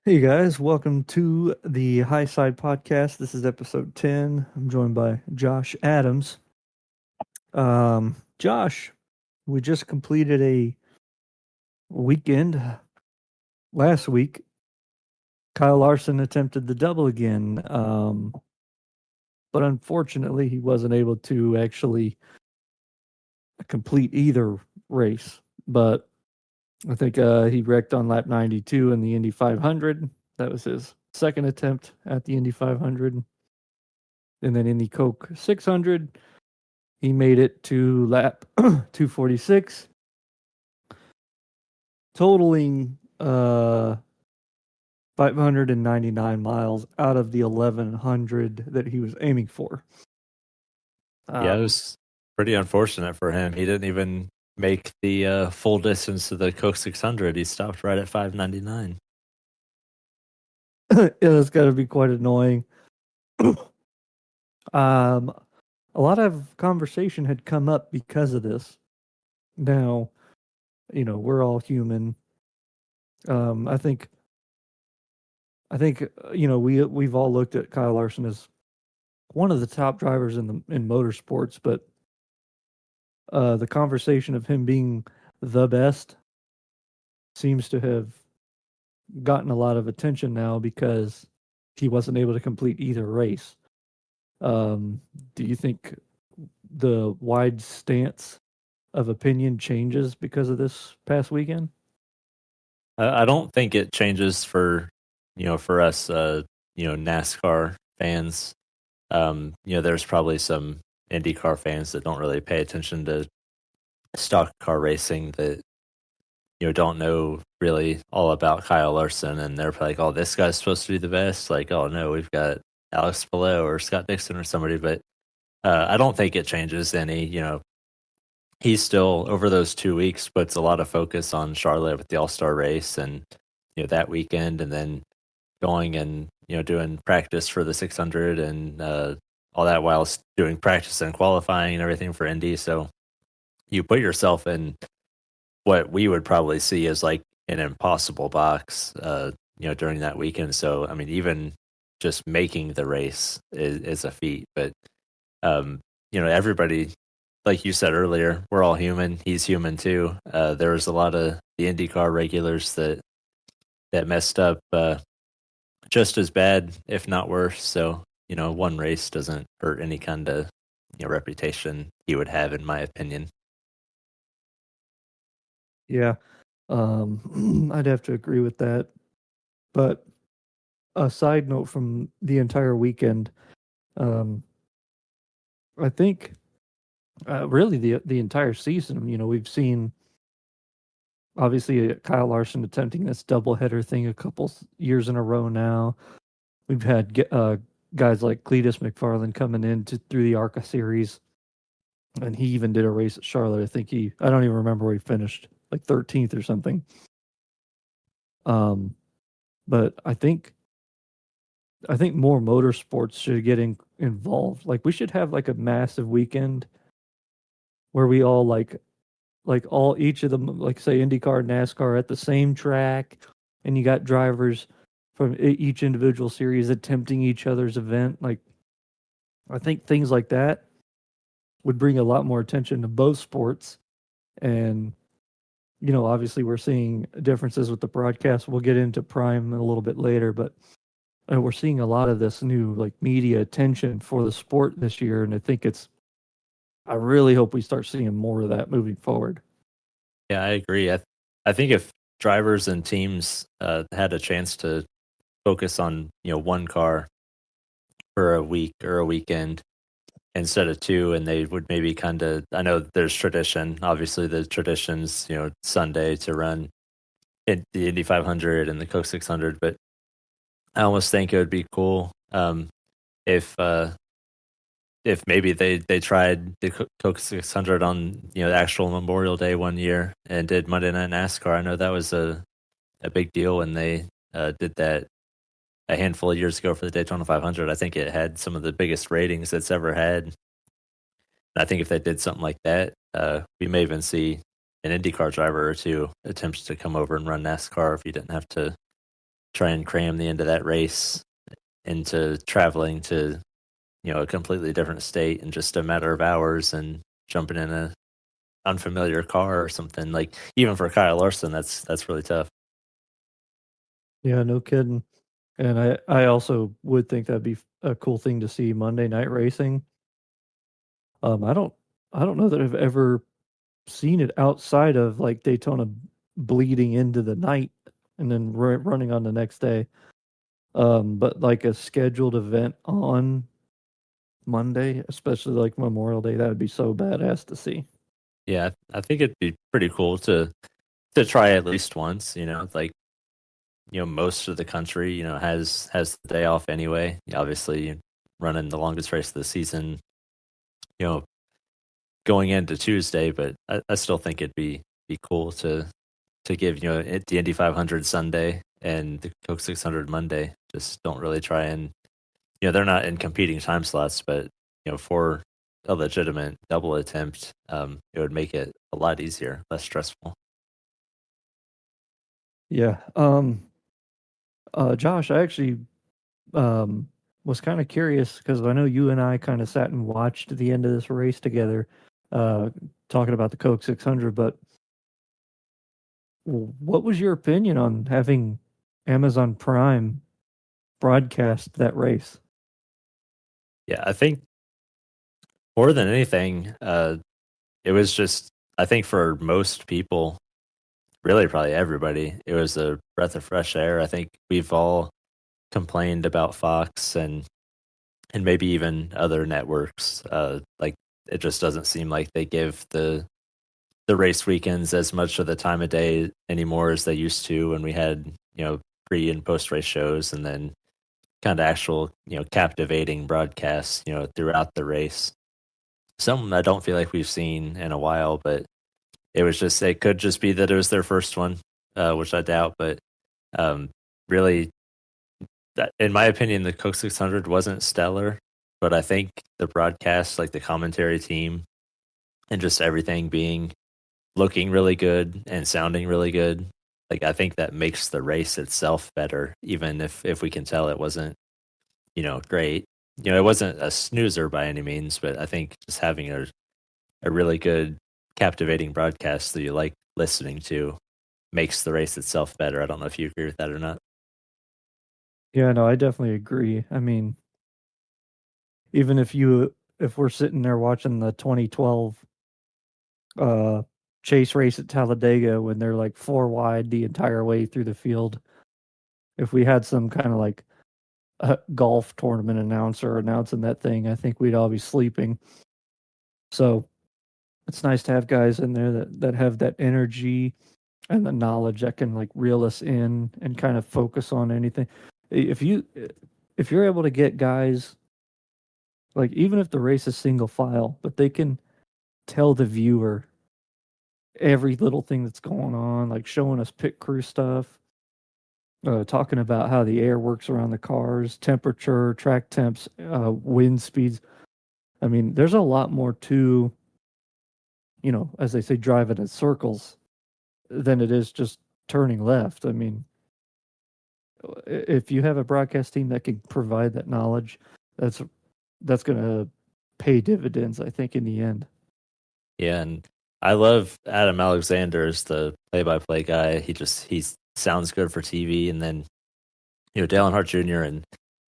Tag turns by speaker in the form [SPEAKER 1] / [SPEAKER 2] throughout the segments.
[SPEAKER 1] Hey guys, welcome to the High Side Podcast. This is episode 10. I'm joined by Josh Adams. Josh, we just completed a weekend last week. Kyle Larson attempted the double again, but unfortunately, he wasn't able to actually complete either race. But I think he wrecked on lap 92 in the Indy 500. That was his second attempt at the Indy 500. And then in the Coke 600, he made it to lap 246, totaling 599 miles out of the 1100 that he was aiming for.
[SPEAKER 2] Yeah, it
[SPEAKER 1] Um,
[SPEAKER 2] was pretty unfortunate for him. He didn't even make the full distance to the Coke 600. He stopped right at 599.
[SPEAKER 1] yeah, that's got to be quite annoying. A lot of conversation had come up because of this. Now, we're all human. I think we've all looked at Kyle Larson as one of the top drivers in motorsports, but the conversation of him being the best seems to have gotten a lot of attention now because he wasn't able to complete either race. Do you think the wide stance of opinion changes because of this past weekend?
[SPEAKER 2] I don't think it changes for us, NASCAR fans. There's probably some IndyCar fans that don't really pay attention to stock car racing that, don't know really all about Kyle Larson. And they're like, oh, this guy's supposed to be the best. Like, oh, no, we've got Alex Palou or Scott Dixon or somebody. But I don't think it changes any. He's still over those 2 weeks puts a lot of focus on Charlotte with the All Star race and that weekend, and then going and doing practice for the 600 and all that while doing practice and qualifying and everything for Indy. So you put yourself in what we would probably see as like an impossible box, during that weekend. So I mean, even just making the race is a feat, but everybody, like you said earlier, we're all human. He's human too. There was a lot of the IndyCar regulars that messed up just as bad, if not worse. So one race doesn't hurt any kind of reputation he would have, in my opinion.
[SPEAKER 1] Yeah, I'd have to agree with that. But a side note from the entire weekend, um, I think really the entire season. We've seen obviously Kyle Larson attempting this doubleheader thing a couple years in a row now. We've had guys like Cletus McFarland coming in through the ARCA series, and he even did a race at Charlotte. I don't even remember where he finished, like 13th or something. Um, but I think more motorsports should get involved. Like we should have like a massive weekend where we all like all each of them, like say IndyCar, NASCAR at the same track, and you got drivers from each individual series attempting each other's event. Like I think things like that would bring a lot more attention to both sports. And obviously we're seeing differences with the broadcast. We'll get into Prime a little bit later, but we're seeing a lot of this new like media attention for the sport this year, and I really hope we start seeing more of that moving forward.
[SPEAKER 2] Yeah, I agree. I think if drivers and teams had a chance to focus on one car for a week or a weekend instead of two, and they would maybe kind of, I know there's tradition, obviously the traditions, Sunday to run the Indy 500 and the Coke 600, but I almost think it would be cool if if maybe they tried the Coke 600 on the actual Memorial Day one year and did Monday Night NASCAR. I know that was a big deal when they did that a handful of years ago for the Daytona 500. I think it had some of the biggest ratings it's ever had. And I think if they did something like that, we may even see an IndyCar driver or two attempts to come over and run NASCAR if you didn't have to try and cram the end of that race into traveling to, a completely different state in just a matter of hours and jumping in a unfamiliar car or something. Like even for Kyle Larson, that's really tough.
[SPEAKER 1] Yeah, no kidding. And I also would think that'd be a cool thing to see Monday night racing. I don't know that I've ever seen it outside of like Daytona bleeding into the night and then running on the next day. But like a scheduled event on Monday, especially like Memorial Day, that would be so badass to see.
[SPEAKER 2] Yeah, I think it'd be pretty cool to try at least once. Like most of the country has the day off anyway. Obviously, running the longest race of the season, you know, going into Tuesday, but I still think it'd be cool to give the Indy 500 Sunday and the Coke 600 Monday. Just don't really try and they're not in competing time slots, but for a legitimate double attempt, it would make it a lot easier, less stressful.
[SPEAKER 1] Yeah. Josh, I actually um was kind of curious because I know you and I kind of sat and watched the end of this race together, uh, talking about the Coke 600. But what was your opinion on having Amazon Prime broadcast that race?
[SPEAKER 2] Yeah, I think more than anything, it was just I think for most people, really probably everybody, it was a breath of fresh air. I think we've all complained about Fox and maybe even other networks. Like it just doesn't seem like they give the race weekends as much of the time of day anymore as they used to when we had pre and post race shows, and then kind of actual captivating broadcasts throughout the race. Something I don't feel like we've seen in a while, but it could just be that it was their first one, which I doubt, but um, really, in my opinion, the Coke 600 wasn't stellar, but I think the broadcast, like the commentary team, and just everything being looking really good and sounding really good, like I think that makes the race itself better, even if we can tell it wasn't great. It wasn't a snoozer by any means, but I think just having a really good, captivating broadcast that you like listening to makes the race itself better. I don't know if you agree with that or not.
[SPEAKER 1] Yeah, no, I definitely agree. I mean, even if we're sitting there watching the 2012 uh chase race at Talladega when they're like four wide the entire way through the field, if we had some kind of like a golf tournament announcer announcing that thing, I think we'd all be sleeping. So it's nice to have guys in there that have that energy and the knowledge that can like reel us in and kind of focus on anything. If you if you're able to get guys like even if the race is single file, but they can tell the viewer every little thing that's going on, like showing us pit crew stuff, talking about how the air works around the cars, temperature, track temps, wind speeds. I mean, there's a lot more to, as they say, driving in circles than it is just turning left. I mean, if you have a broadcast team that can provide that knowledge, that's that's going to pay dividends, I think, in the end.
[SPEAKER 2] Yeah, and I love Adam Alexander as the play-by-play guy. He sounds good for TV, and then Dale Earnhardt Jr. and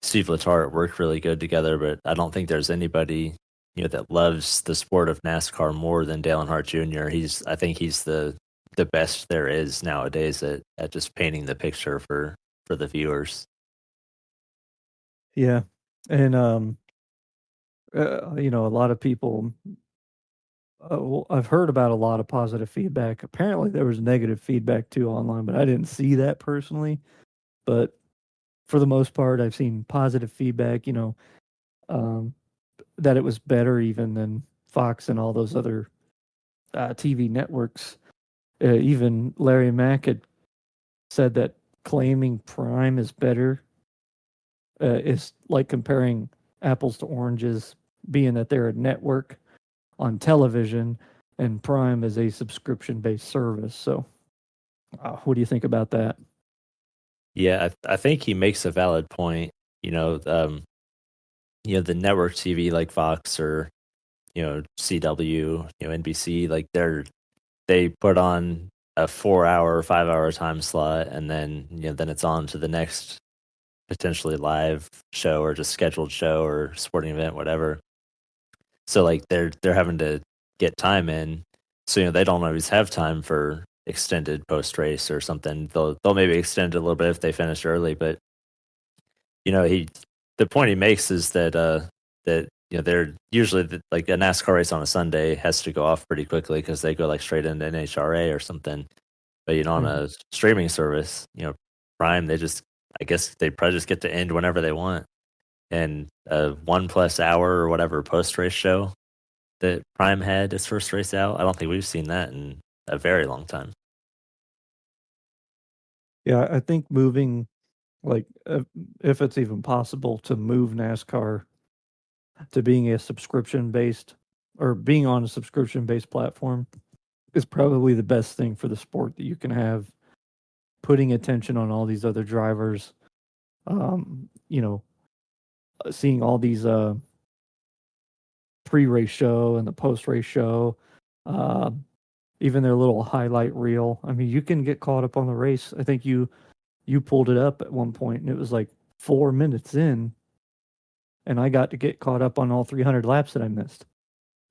[SPEAKER 2] Steve Letarte work really good together. But I don't think there's anybody that loves the sport of NASCAR more than Dale Earnhardt Jr. I think he's the best there is nowadays at just painting the picture for the viewers.
[SPEAKER 1] Yeah. And, a lot of people, well, I've heard about a lot of positive feedback. Apparently, there was negative feedback too online, but I didn't see that personally. But for the most part, I've seen positive feedback, um, that it was better even than Fox and all those other TV networks. Even Larry Mack had said that claiming Prime is better is like comparing apples to oranges, being that they're a network on television and Prime is a subscription based service. So, what do you think about that?
[SPEAKER 2] Yeah, I think he makes a valid point. The network TV like Fox or CW, NBC, like they put on a 4 hour, 5 hour time slot, and then then it's on to the next potentially live show or just scheduled show or sporting event, whatever. So like they're having to get time in, so they don't always have time for extended post race or something. They'll maybe extend it a little bit if they finish early, but he the point he makes is that they're usually like a NASCAR race on a Sunday has to go off pretty quickly because they go like straight into NHRA or something. But on
[SPEAKER 1] Mhm.
[SPEAKER 2] a streaming service, Prime, I guess they probably just get to end whenever they want. And a 1+ hour or whatever post race show that Prime had its first race out, I don't think we've seen that in a very long time.
[SPEAKER 1] Yeah, I think moving, like, if it's even possible to move NASCAR to being a subscription based or being on a subscription based platform is probably the best thing for the sport that you can have. Putting attention on all these other drivers, um, you know, seeing all these pre-race show and the post-race show, uh, even their little highlight reel. I mean, you can get caught up on the race. I think you pulled it up at one point, and it was like 4 minutes in, and I got to get caught up on all 300 laps that I missed.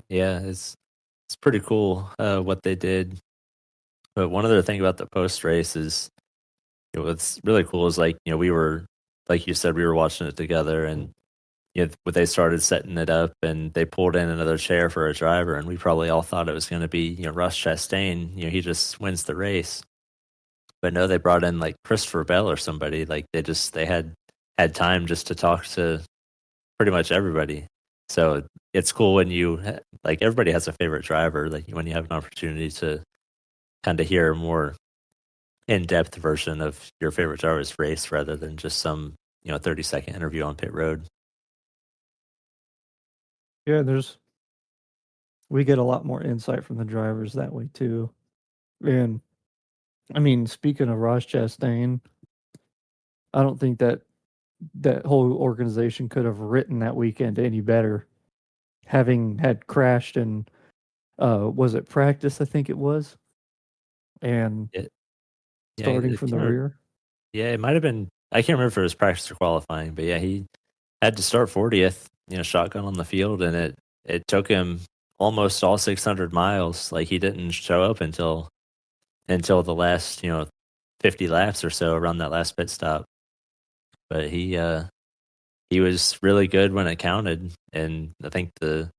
[SPEAKER 2] Yeah, it's pretty cool what they did. But one other thing about the post race is what's really cool is like we were, like you said, we were watching it together, and when they started setting it up and they pulled in another chair for a driver, and we probably all thought it was going to be Russ Chastain. He just wins the race. But no, they brought in like Christopher Bell or somebody. Like they had time just to talk to pretty much everybody. So it's cool when like everybody has a favorite driver. Like when you have an opportunity to kind of hear a more in-depth version of your favorite driver's race rather than just some 30-second interview on pit road.
[SPEAKER 1] Yeah, we get a lot more insight from the drivers that way too. And I mean, speaking of Ross Chastain, I don't think that whole organization could have written that weekend any better. Having had crashed in, was it practice? I think it was, and
[SPEAKER 2] It, yeah,
[SPEAKER 1] starting from the rear.
[SPEAKER 2] yeah, it might have been. I can't remember if it was practice or qualifying, but yeah, he had to start 40th, shotgun on the field, and it took him almost all 600 miles. Like he didn't show up until the last 50 laps or so around that last pit stop. But he was really good when it counted, and I think the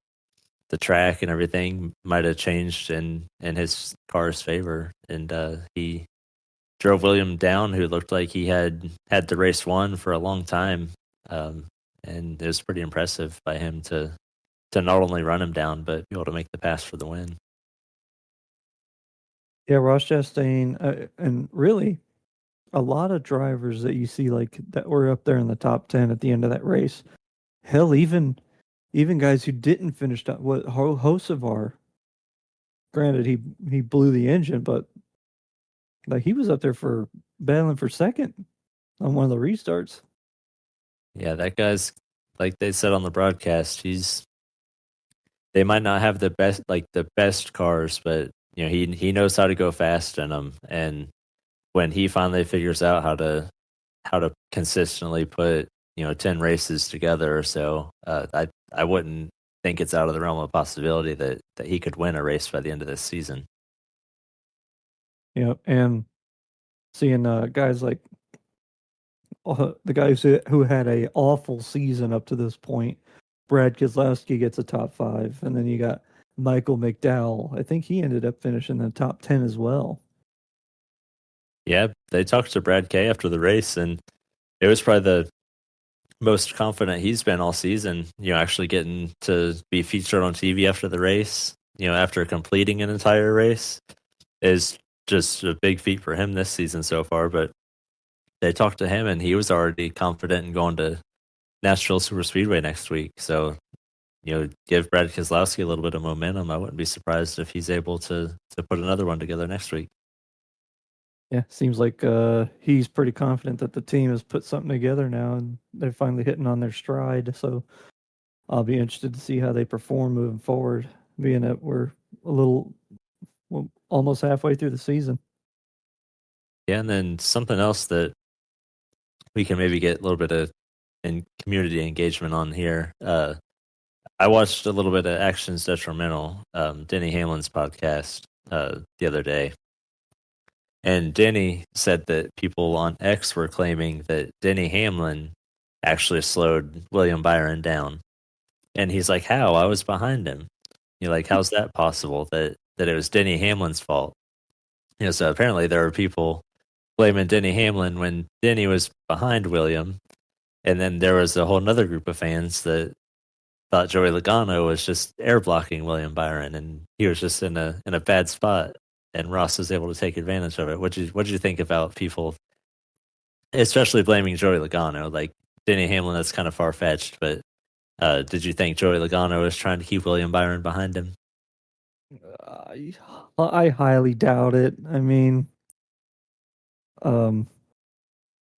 [SPEAKER 2] track and everything might have changed in his car's favor, and he drove William down, who looked like he had the race won for a long time. Um, and it was pretty impressive by him to not only run him down but be able to make the pass for the win.
[SPEAKER 1] Yeah, Ross Chastain, and really a lot of drivers that you see like that were up there in the top 10 at the end of that race. Hell, even guys who didn't finish top, what Hocevar. Granted, he blew the engine, but like he was up there for battling for second on one of the restarts.
[SPEAKER 2] Yeah, that guy's, like they said on the broadcast, they might not have the best cars, but he knows how to go fast in them. And when he finally figures out how to consistently put 10 races together or so, I wouldn't think it's out of the realm of possibility that he could win a race by the end of this season.
[SPEAKER 1] And seeing guys like the guys who had a awful season up to this point. Brad Keselowski gets a top five, and then you got Michael McDowell. I think he ended up finishing in the top 10 as well.
[SPEAKER 2] Yeah, they talked to Brad Kay after the race, and it was probably the most confident he's been all season. Actually getting to be featured on TV after the race, after completing an entire race, is just a big feat for him this season so far. But they talked to him, and he was already confident in going to Nashville Super Speedway next week. So, give Brad Keselowski a little bit of momentum. I wouldn't be surprised if he's able to put another one together next week.
[SPEAKER 1] Yeah, seems like he's pretty confident that the team has put something together now, and they're finally hitting on their stride. So I'll be interested to see how they perform moving forward, being that we're a little well, almost halfway through the season.
[SPEAKER 2] Yeah, and then something else that we can maybe get a little bit of community engagement on here. I watched a little bit of Actions Detrimental, Denny Hamlin's podcast, the other day. And Denny said that people on X were claiming that Denny Hamlin actually slowed William Byron down. And he's like, how? I was behind him. You're like, how's that possible that it was Denny Hamlin's fault? So apparently there were people blaming Denny Hamlin when Denny was behind William. And then there was a whole nother group of fans that thought Joey Logano was just air blocking William Byron, and he was just in a bad spot, and Ross was able to take advantage of it. What did you think about people, especially blaming Joey Logano? Like Denny Hamlin, that's kind of far fetched, but did you think Joey Logano was trying to keep William Byron behind him?
[SPEAKER 1] I, I highly doubt it. I mean, um,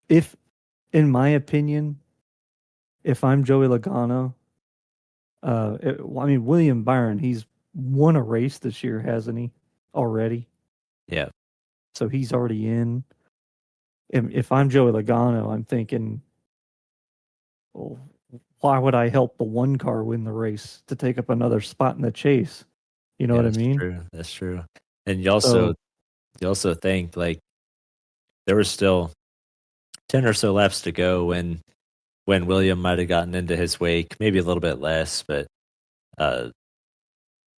[SPEAKER 1] if in my opinion, if I'm Joey Logano, I mean William Byron, he's won a race this year, hasn't he? Already,
[SPEAKER 2] Yeah,
[SPEAKER 1] so he's already in. If I'm Joey Logano, I'm thinking, well, why would I help the one car win the race to take up another spot in the chase? You know
[SPEAKER 2] yeah,
[SPEAKER 1] what I
[SPEAKER 2] that's
[SPEAKER 1] mean?
[SPEAKER 2] true. That's true. And you also think like there was still 10 or so laps to go when William might have gotten into his wake, maybe a little bit less, but uh,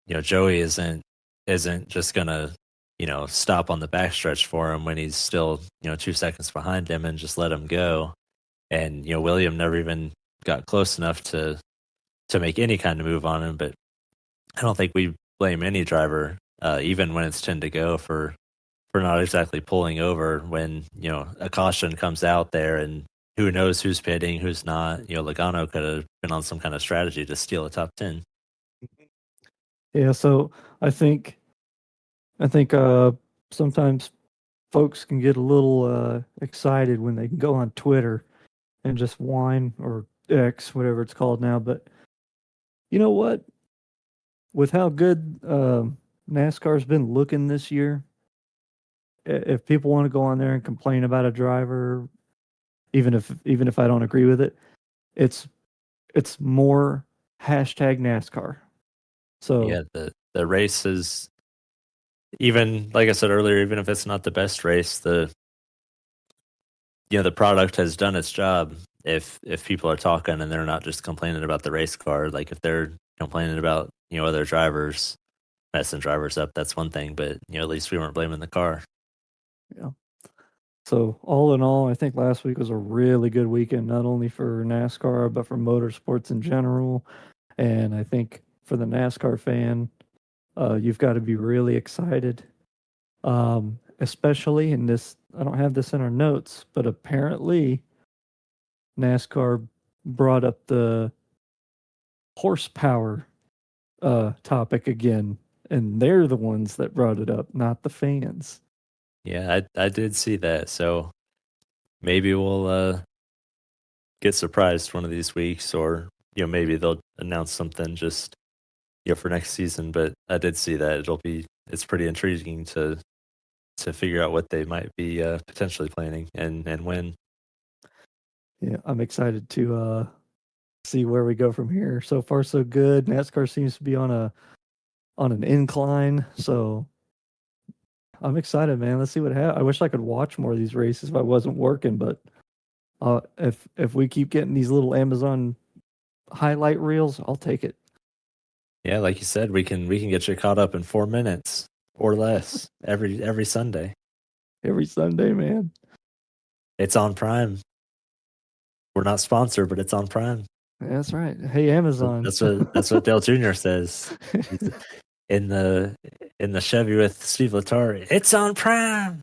[SPEAKER 2] Joey isn't just gonna, stop on the backstretch for him when he's still, 2 seconds behind him and just let him go. And, William never even got close enough to make any kind of move on him. But I don't think we blame any driver, even when it's 10 to go, for not exactly pulling over when, a caution comes out there and who knows who's pitting, who's not. Logano could have been on some kind of strategy to steal a top 10.
[SPEAKER 1] Yeah, so I think I think sometimes folks can get a little excited when they can go on Twitter and just whine, or X, whatever it's called now. But you know what? With how good NASCAR's been looking this year, if people want to go on there and complain about a driver, even if I don't agree with it, it's it's more hashtag NASCAR. So
[SPEAKER 2] Yeah, the race is, even like I said earlier, even if it's not the best race, the product has done its job. If people are talking and they're not just complaining about the race car, like if they're complaining about other drivers messing drivers up, that's one thing. But at least we weren't blaming the car.
[SPEAKER 1] yeah. So all in all, I think last week was a really good weekend, not only for NASCAR but for motorsports in general. And I think for the NASCAR fan, you've got to be really excited, especially in this. I don't have this in our notes, but apparently NASCAR brought up the horsepower topic again, and they're the ones that brought it up, not the fans.
[SPEAKER 2] Yeah, I did see that. So maybe we'll get surprised one of these weeks, or maybe they'll announce something just for next season. But I did see that it's pretty intriguing to figure out what they might be potentially planning and when.
[SPEAKER 1] Yeah, I'm excited to see where we go from here. So far, so good. NASCAR seems to be on an incline, so I'm excited, man. Let's see what happens. I wish I could watch more of these races if I wasn't working, but if we keep getting these little Amazon highlight reels, I'll take it
[SPEAKER 2] Yeah, like you said, we can get you caught up in 4 minutes or less every Sunday.
[SPEAKER 1] every Sunday, man.
[SPEAKER 2] It's on Prime. We're not sponsored, but it's on Prime.
[SPEAKER 1] That's right. Hey, Amazon.
[SPEAKER 2] That's what Dale Jr. says. He's in the Chevy with Steve Latari. It's on Prime.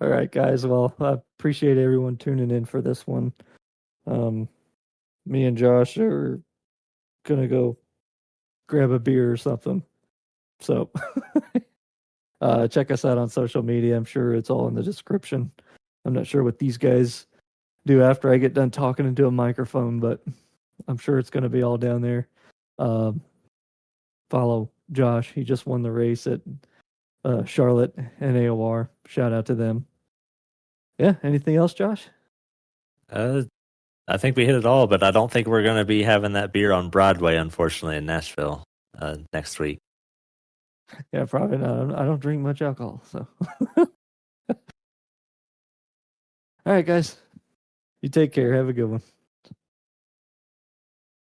[SPEAKER 1] All right, guys. Well, I appreciate everyone tuning in for this one. Um, Me and Josh are gonna go grab a beer or something. So Check us out on social media. I'm sure it's all in the description. I'm not sure what these guys do after I get done talking into a microphone, but I'm sure it's going to be all down there. Follow Josh. He just won the race at Charlotte NAOR. Shout out to them. Yeah. Anything else, Josh?
[SPEAKER 2] I think we hit it all, but I don't think we're going to be having that beer on Broadway, unfortunately, in Nashville next week.
[SPEAKER 1] Yeah, probably not. I don't drink much alcohol, so. All right, guys. You take care. Have a good one.